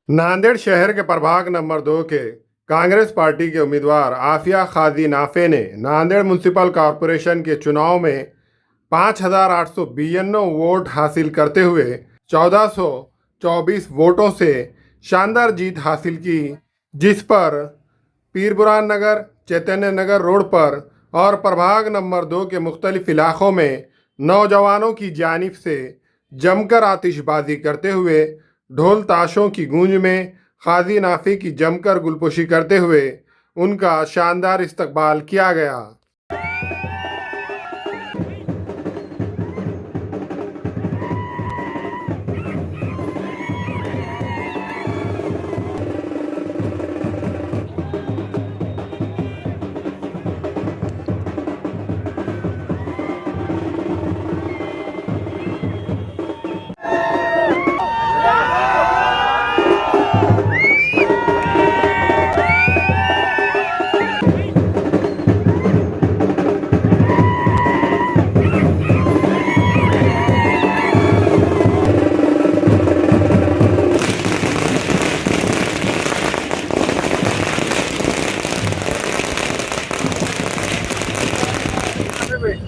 नांदेड़ शहर के प्रभाग नंबर 2 के कांग्रेस पार्टी के उम्मीदवार आफिया काजी नाफे ने नांदेड़ म्युनिसिपल कॉरपोरेशन के चुनाव में 5,892 वोट हासिल करते हुए 1,424 वोटों से शानदार जीत हासिल की, जिस पर पीरबुरान नगर, चैतन्य नगर रोड पर और प्रभाग नंबर 2 के मुख्तलिफ इलाकों में नौजवानों की जानिब से जमकर आतिशबाजी करते हुए ढोल ताशों की गूंज में काजी नाफे की जमकर गुलपोशी करते हुए उनका शानदार इस्तकबाल किया गया।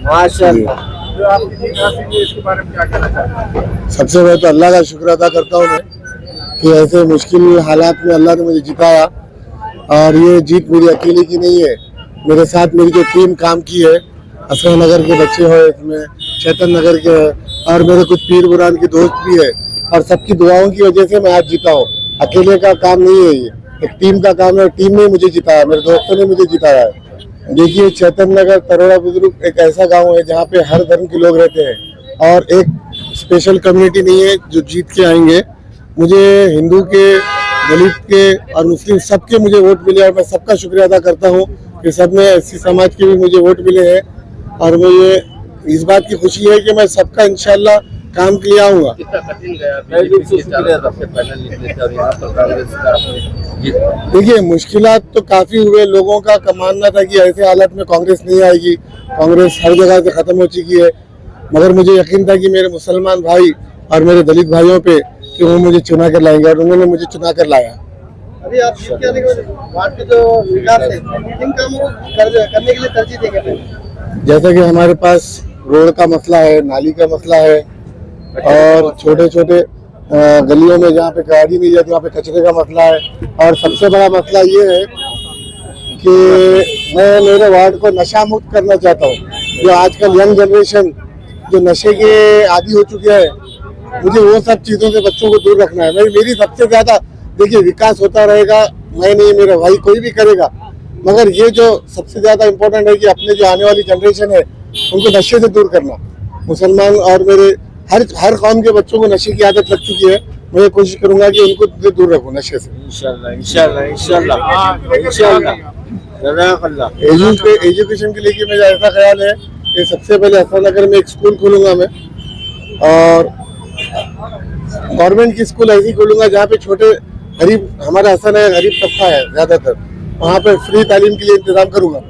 माशाअल्लाह। जो आपकी जीत हासिल हुई, इसके बारे में क्या कहना चाहते हैं? सबसे पहले तो अल्लाह का शुक्र अदा करता हूँ मैं कि ऐसे मुश्किल हालात में अल्लाह ने मुझे जिताया। और ये जीत मेरी अकेले की नहीं है, मेरे साथ मेरी जो टीम काम की है, असम नगर के बच्चे हो, इसमें चैतन नगर के है और मेरे कुछ पीर बुरान के दोस्त भी है, और सबकी दुआओं की वजह से मैं आज जीता हूँ। अकेले का काम नहीं है, ये एक टीम का काम है। टीम ने मुझे जिताया, मेरे दोस्तों ने मुझे जिताया है। देखिए, चैतन नगर तरोड़ा बुजुर्ग एक ऐसा गांव है जहाँ पे हर धर्म के लोग रहते हैं और एक स्पेशल कम्युनिटी नहीं है जो जीत के आएंगे। मुझे हिंदू के, दलित के और मुस्लिम सबके मुझे वोट मिले और मैं सबका शुक्रिया अदा करता हूँ कि सब में एससी समाज के भी मुझे वोट मिले हैं। और मुझे इस बात की खुशी है कि मैं सबका इंशाल्लाह काम के लिए आऊँगा। देखिए, मुश्किलात तो काफी हुए, लोगों का मानना था कि ऐसे हालत में कांग्रेस नहीं आएगी, कांग्रेस हर जगह से खत्म हो चुकी है, मगर मुझे यकीन था कि मेरे मुसलमान भाई और मेरे दलित भाइयों पे कि वो मुझे चुना कर लाएंगे और उन्होंने मुझे चुना कर लाया। अभी आप जीत के आने के बाद वार्ड के जो विकास है, इन कामों को करने के लिए तरजीह देंगे। जैसा कि हमारे पास रोड का मसला है, नाली का मसला है और छोटे छोटे गलियों में जहाँ पे गाड़ी नहीं जाती वहाँ पे कचरे का मसला है। और सबसे बड़ा मसला ये है कि मैं मेरे वार्ड को नशा मुक्त करना चाहता हूँ। जो आजकल यंग जनरेशन जो नशे के आदी हो चुके हैं, मुझे वो सब चीज़ों से बच्चों को दूर रखना है। मेरी सबसे ज़्यादा, देखिए, विकास होता रहेगा, मैं नहीं, मेरा भाई कोई भी करेगा, मगर ये जो सबसे ज़्यादा इम्पोर्टेंट है कि अपने जो आने वाली जनरेशन है उनको नशे से दूर करना। मुसलमान और मेरे हर कौम के बच्चों को नशे की आदत लग चुकी है, मैं कोशिश करूंगा कि उनको दूर रखूं नशे से। इंशाल्लाह इंशाल्लाह इंशाल्लाह इंशाल्लाह। एजुकेशन के लिए मेरा ऐसा ख्याल है कि सबसे पहले असम नगर में एक स्कूल खोलूंगा मैं, और गवर्नमेंट की स्कूल ऐसी खोलूंगा जहाँ पे छोटे गरीब, हमारा असम नगर गरीब तबका है ज्यादातर, वहाँ पे फ्री तालीम के लिए इंतजाम करूंगा।